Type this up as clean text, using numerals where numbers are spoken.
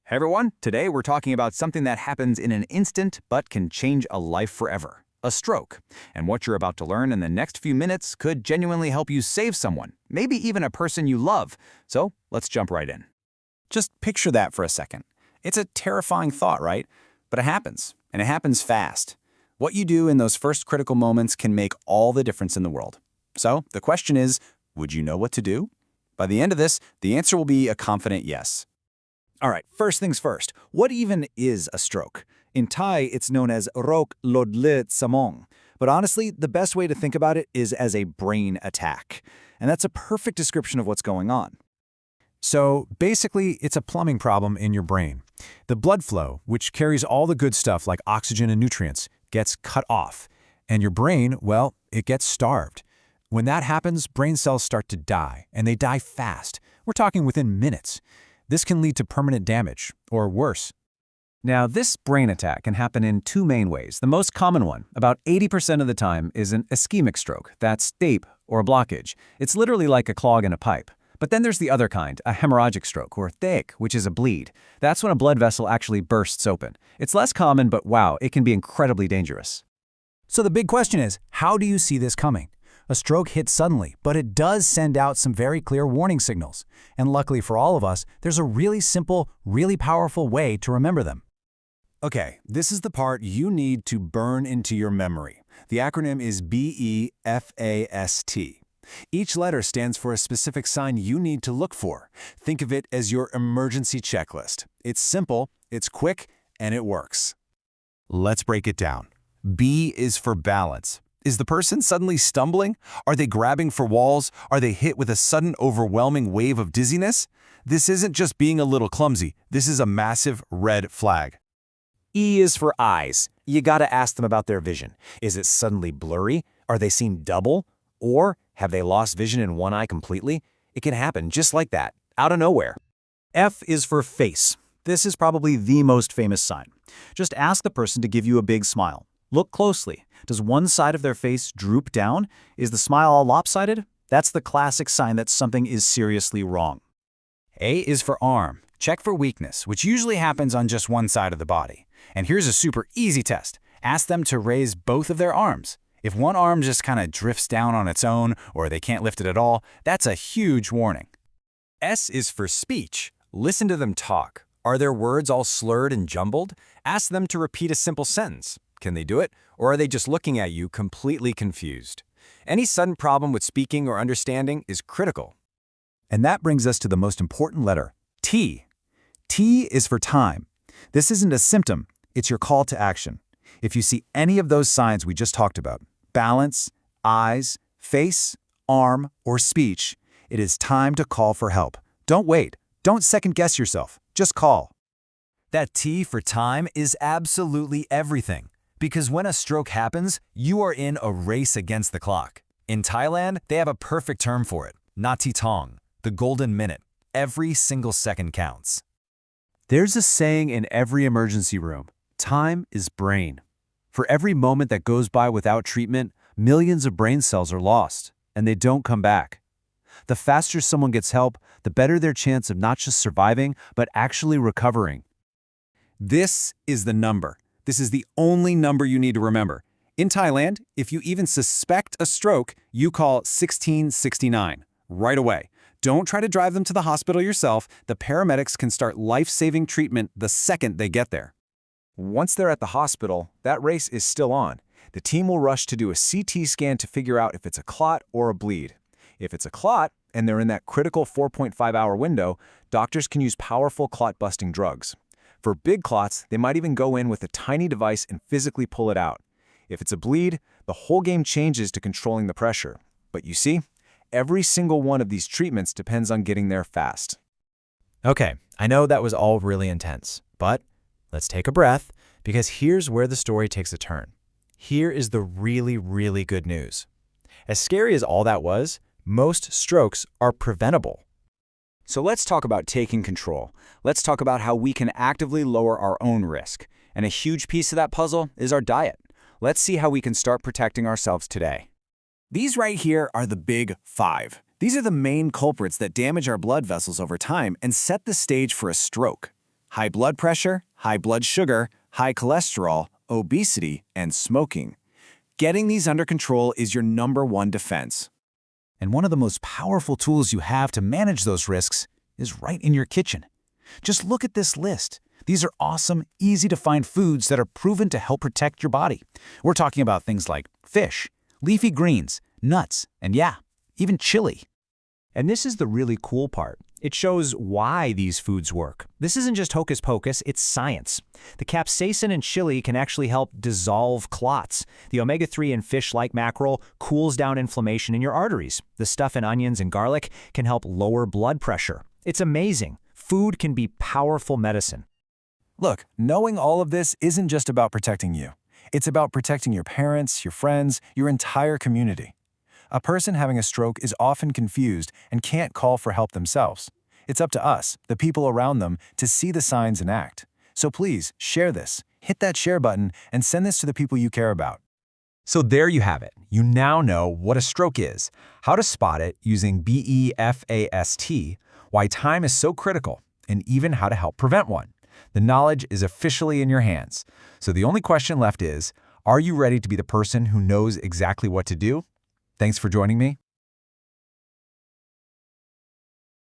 Hey everyone, today we're talking about something that happens in an instant but can change a life forever. A stroke. And what you're about to learn in the next few minutes could genuinely help you save someone, maybe even a person you love. So let's jump right in. Just picture that for a second. It's a terrifying thought, right? But it happens, and it happens fast. What you do in those first critical moments can make all the difference in the world. So the question is, would you know what to do? By the end of this, the answer will be a confident yes. All right, first things first. What even is a stroke? In Thai, it's known as rok lodle samong. But honestly, the best way to think about it is as a brain attack. And that's a perfect description of what's going on. So basically, it's a plumbing problem in your brain. The blood flow, which carries all the good stuff like oxygen and nutrients, gets cut off. And your brain, well, it gets starved. When that happens, brain cells start to die, and they die fast. We're talking within minutes. This can lead to permanent damage, or worse. Now, this brain attack can happen in two main ways. The most common one, about 80% of the time, is an ischemic stroke. That's tape or a blockage. It's literally like a clog in a pipe. But then there's the other kind, a hemorrhagic stroke, or THEC, which is a bleed. That's when a blood vessel actually bursts open. It's less common, but wow, it can be incredibly dangerous. So the big question is, how do you see this coming? A stroke hits suddenly, but it does send out some very clear warning signals. And luckily for all of us, there's a really simple, really powerful way to remember them. Okay, this is the part you need to burn into your memory. The acronym is BEFAST. Each letter stands for a specific sign you need to look for. Think of it as your emergency checklist. It's simple, it's quick, and it works. Let's break it down. B is for balance. Is the person suddenly stumbling? Are they grabbing for walls? Are they hit with a sudden overwhelming wave of dizziness? This isn't just being a little clumsy. This is a massive red flag. E is for eyes. You gotta ask them about their vision. Is it suddenly blurry? Are they seeing double? Or have they lost vision in one eye completely? It can happen just like that, out of nowhere. F is for face. This is probably the most famous sign. Just ask the person to give you a big smile. Look closely. Does one side of their face droop down? Is the smile all lopsided? That's the classic sign that something is seriously wrong. A is for arm. Check for weakness, which usually happens on just one side of the body. And here's a super easy test. Ask them to raise both of their arms. If one arm just kind of drifts down on its own, or they can't lift it at all, that's a huge warning. S is for speech. Listen to them talk. Are their words all slurred and jumbled? Ask them to repeat a simple sentence. Can they do it? Or are they just looking at you completely confused? Any sudden problem with speaking or understanding is critical. And that brings us to the most important letter, T. T is for time. This isn't a symptom, it's your call to action. If you see any of those signs we just talked about, balance, eyes, face, arm, or speech, it is time to call for help. Don't wait. Don't second-guess yourself. Just call. That T for time is absolutely everything. Because when a stroke happens, you are in a race against the clock. In Thailand, they have a perfect term for it, Nati Tong, the golden minute. Every single second counts. There's a saying in every emergency room, time is brain. For every moment that goes by without treatment, millions of brain cells are lost, and they don't come back. The faster someone gets help, the better their chance of not just surviving, but actually recovering. This is the number. This is the only number you need to remember. In Thailand, if you even suspect a stroke, you call 1669 right away. Don't try to drive them to the hospital yourself. The paramedics can start life-saving treatment the second they get there. Once they're at the hospital, that race is still on. The team will rush to do a CT scan to figure out if it's a clot or a bleed. If it's a clot, and they're in that critical 4.5-hour window, doctors can use powerful clot-busting drugs. For big clots, they might even go in with a tiny device and physically pull it out. If it's a bleed, the whole game changes to controlling the pressure. But you see, every single one of these treatments depends on getting there fast. Okay, I know that was all really intense, but let's take a breath, because here's where the story takes a turn. Here is the really, really good news. As scary as all that was, most strokes are preventable. So let's talk about taking control. Let's talk about how we can actively lower our own risk. And a huge piece of that puzzle is our diet. Let's see how we can start protecting ourselves today. These right here are the big 5. These are the main culprits that damage our blood vessels over time and set the stage for a stroke. high blood pressure, high blood sugar, high cholesterol, obesity, and smoking. Getting these under control is your #1 defense. And one of the most powerful tools you have to manage those risks is right in your kitchen. Just look at this list. These are awesome, easy-to-find foods that are proven to help protect your body. We're talking about things like fish, leafy greens, nuts, and yeah, even chili. And this is the really cool part. It shows why these foods work. This isn't just hocus pocus, it's science. The capsaicin in chili can actually help dissolve clots. The omega-3 in fish like mackerel cools down inflammation in your arteries. The stuff in onions and garlic can help lower blood pressure. It's amazing. Food can be powerful medicine. Look, knowing all of this isn't just about protecting you. It's about protecting your parents, your friends, your entire community. A person having a stroke is often confused and can't call for help themselves. It's up to us, the people around them, to see the signs and act. So please, share this. Hit that share button and send this to the people you care about. So there you have it. You now know what a stroke is, how to spot it using BEFAST, why time is so critical, and even how to help prevent one. The knowledge is officially in your hands. So the only question left is, are you ready to be the person who knows exactly what to do? Thanks for joining me.